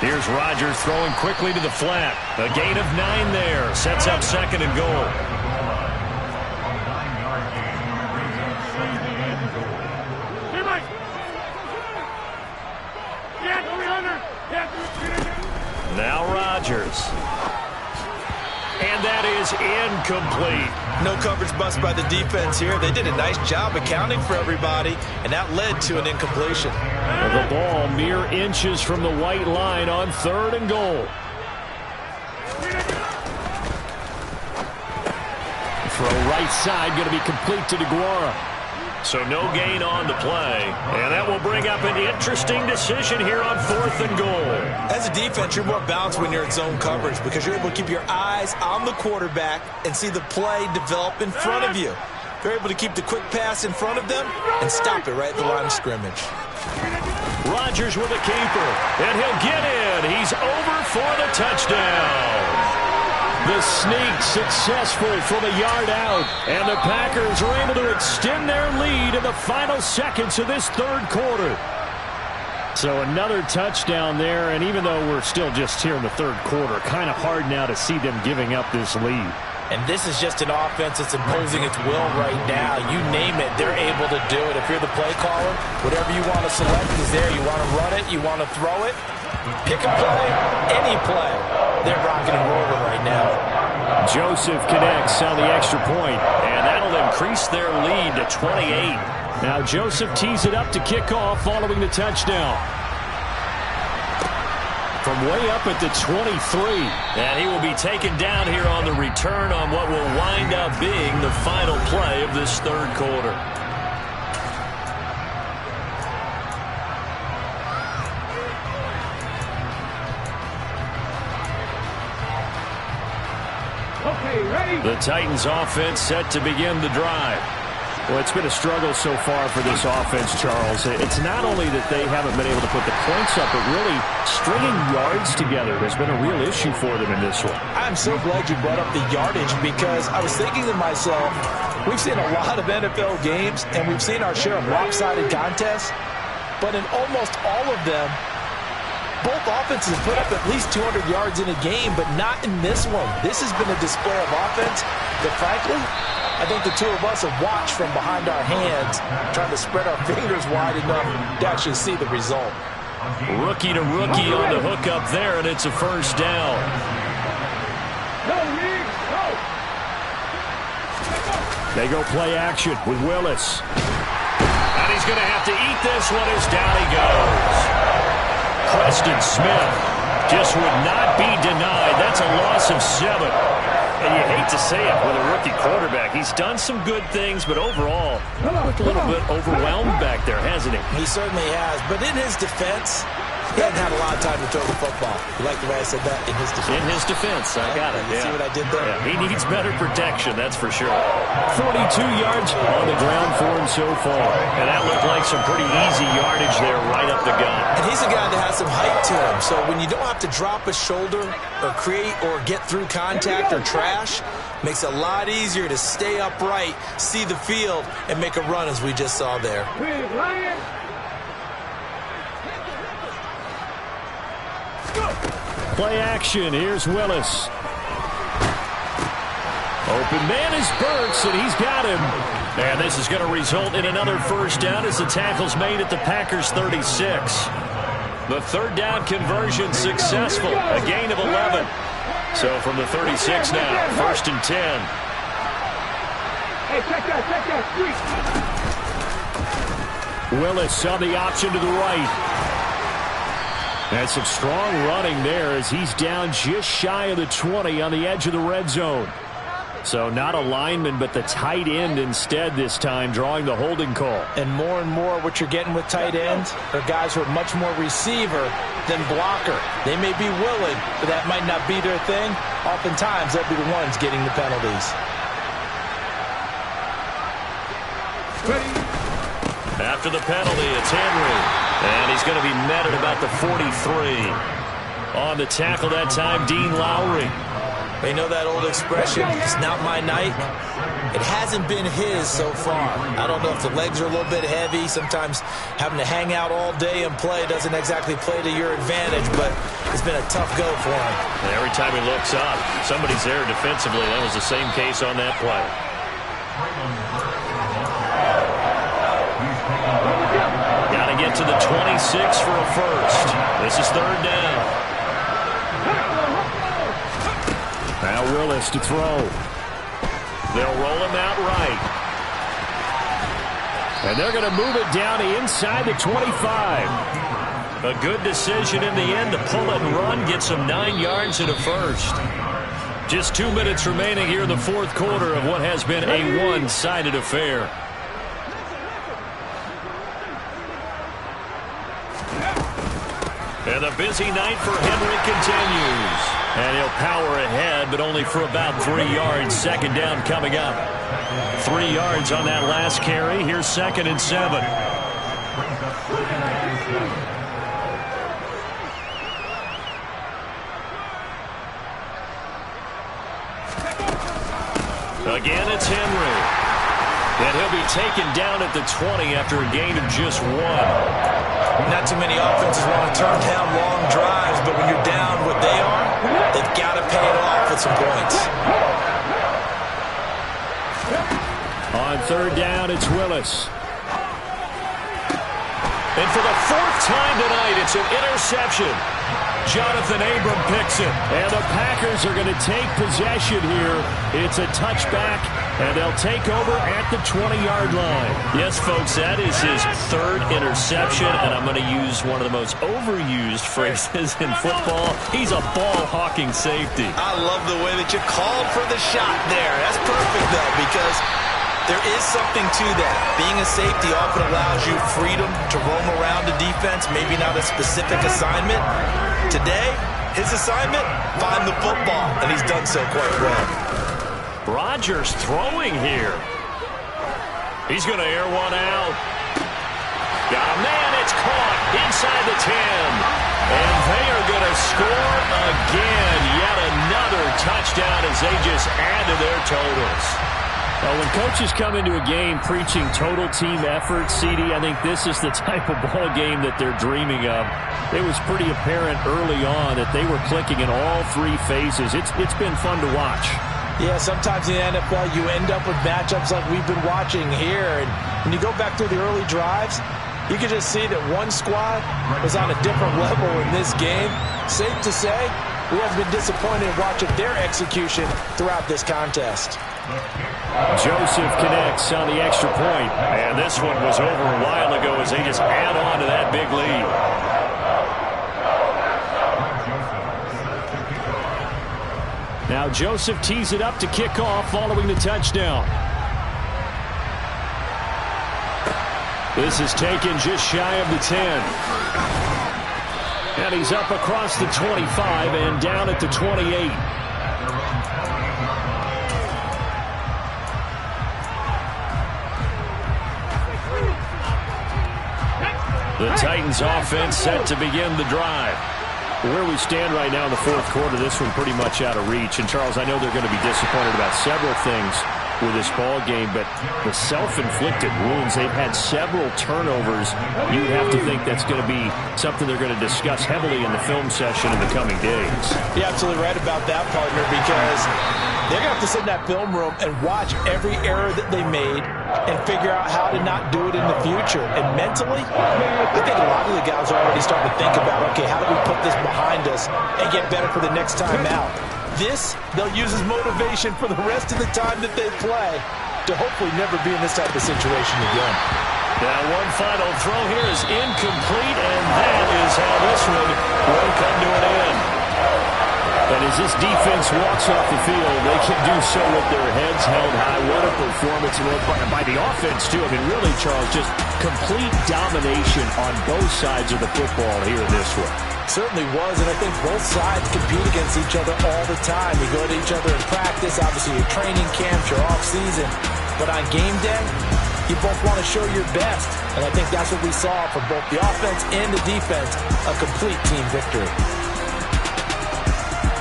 Here's Rodgers throwing quickly to the flat. A gain of 9 there. Sets up 2nd and goal. Now Rodgers. And that is incomplete. No coverage bust by the defense here. They did a nice job accounting for everybody, and that led to an incompletion. The ball mere inches from the white line on 3rd and goal. Throw right side, going to be complete to DeGuara. So no gain on the play. And that will bring up an interesting decision here on 4th and goal. As a defense, you're more balanced when you're in zone coverage because you're able to keep your eyes on the quarterback and see the play develop in front of you. You're able to keep the quick pass in front of them and stop it right at the line of scrimmage. Rodgers with a keeper, and he'll get in. He's over for the touchdown. The sneak successful from a yard out, and the Packers are able to extend their lead in the final seconds of this 3rd quarter. So another touchdown there, and even though we're still just here in the third quarter, kind of hard now to see them giving up this lead. And this is just an offense that's imposing its will right now. You name it, they're able to do it. If you're the play caller, whatever you want to select is there. You want to run it, you want to throw it, pick a play, any play. They're rocking and rolling right now. Joseph connects on the extra point, and that'll increase their lead to 28. Now Joseph tees it up to kick off following the touchdown. From way up at the 23. And he will be taken down here on the return on what will wind up being the final play of this third quarter. Okay, ready? The Titans offense set to begin the drive. Well, it's been a struggle so far for this offense, Charles. It's not only that they haven't been able to put the points up, but really stringing yards together has been a real issue for them in this one. I'm so glad you brought up the yardage because I was thinking to myself, we've seen a lot of NFL games and we've seen our share of lopsided contests, but in almost all of them, both offenses put up at least 200 yards in a game, but not in this one. This has been a display of offense that, frankly, I think the two of us have watched from behind our hands, trying to spread our fingers wide enough to actually see the result. Rookie to rookie on the hook up there, and it's a first down. They go play action with Willis. And he's going to have to eat this one as down he goes. Preston Smith just would not be denied. That's a loss of 7. And you hate to say it with a rookie quarterback. He's done some good things, but overall, looked a little bit overwhelmed back there, hasn't he? He certainly has. But in his defense, he hadn't had a lot of time to throw the football. You like the way I said that? In his defense. In his defense. I got it. You see what I did there? Yeah, he needs better protection, that's for sure. 42 yards on the ground for him so far. And that looked like some pretty easy yardage there right up the gut. And he's a guy that has some height to him. So when you don't have to drop a shoulder or create or get through contact or trash, makes it a lot easier to stay upright, see the field, and make a run as we just saw there. Play action. Here's Willis. Open man is Burks, and he's got him. And this is going to result in another first down as the tackle's made at the Packers' 36. The third down conversion successful. A gain of 11. So from the 36 now, 1st and 10. Hey, check that, street. Willis on the option to the right. And some strong running there as he's down just shy of the 20 on the edge of the red zone. So not a lineman, but the tight end instead this time, drawing the holding call. And more what you're getting with tight ends are guys who are much more receiver than blocker. They may be willing, but that might not be their thing. Oftentimes, they'll be the ones getting the penalties. After the penalty, it's Henry. And he's going to be met at about the 43. On the tackle that time, Dean Lowry. You know that old expression, it's not my night? It hasn't been his so far. I don't know if the legs are a little bit heavy. Sometimes having to hang out all day and play doesn't exactly play to your advantage, but it's been a tough go for him. And every time he looks up, somebody's there defensively. That was the same case on that play. Got to get to the 26 for a first. This is third down. Now Willis to throw. They'll roll him out right. And they're going to move it down to inside the 25. A good decision in the end to pull it and run, get some 9 yards and a first. Just 2 minutes remaining here in the fourth quarter of what has been a one-sided affair. And the busy night for Henry continues. And he'll power ahead, but only for about 3 yards. Second down coming up. 3 yards on that last carry. Here's 2nd and 7. Again, it's Henry. And he'll be taken down at the 20 after a gain of just 1. Not too many offenses want to turn down long drives, but when you're down what they are, they've got to pay it off with some points. On third down, it's Willis. And for the fourth time tonight, it's an interception. Jonathan Abram picks it. And the Packers are going to take possession here. It's a touchback, and they'll take over at the 20-yard line. Yes, folks, that is his third interception, and I'm going to use one of the most overused phrases in football. He's a ball-hawking safety. I love the way that you called for the shot there. That's perfect, though, because there is something to that. Being a safety often allows you freedom to roam around the defense, maybe not a specific assignment. Today, his assignment, find the football, and he's done so quite well. Rodgers throwing here. He's going to air one out. Oh, man, it's caught inside the 10. And they are going to score again. Yet another touchdown as they just add to their totals. Well, when coaches come into a game preaching total team effort, CD, I think this is the type of ball game that they're dreaming of. It was pretty apparent early on that they were clicking in all three phases. It's been fun to watch. Yeah, sometimes in the NFL you end up with matchups like we've been watching here. And when you go back through the early drives, you can just see that one squad was on a different level in this game. Safe to say, we haven't been disappointed in watching their execution throughout this contest. Joseph connects on the extra point. And this one was over a while ago as they just add on to that big lead. Now Joseph tees it up to kick off following the touchdown. This is taken just shy of the 10. And he's up across the 25 and down at the 28. The Titans offense set to begin the drive. Where we stand right now in the fourth quarter, this one pretty much out of reach. And, Charles, I know they're going to be disappointed about several things with this ball game, but the self-inflicted wounds, they've had several turnovers. You have to think that's going to be something they're going to discuss heavily in the film session in the coming days. You're absolutely right about that, partner, because they're going to have to sit in that film room and watch every error that they made and figure out how to not do it in the future. And mentally, I think a lot of the guys are already starting to think about, okay, how do we put this behind us and get better for the next time out? This, they'll use as motivation for the rest of the time that they play to hopefully never be in this type of situation again. Now one final throw here is incomplete, and that is how this one will come to an end. And as this defense walks off the field, they can do so with their heads held high. What a performance by the offense, too. I mean, really, Charles, just complete domination on both sides of the football here in this one. Certainly was, and I think both sides compete against each other all the time. You go to each other in practice, obviously your training camps, your off-season. But on game day, you both want to show your best. And I think that's what we saw from both the offense and the defense, a complete team victory.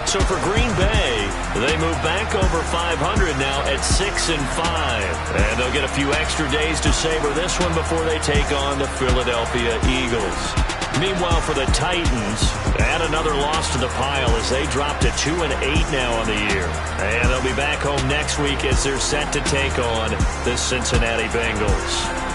So for Green Bay, they move back over 500 now at 6-5. And they'll get a few extra days to savor this one before they take on the Philadelphia Eagles. Meanwhile, for the Titans, add another loss to the pile as they drop to 2-8 now on the year. And they'll be back home next week as they're set to take on the Cincinnati Bengals.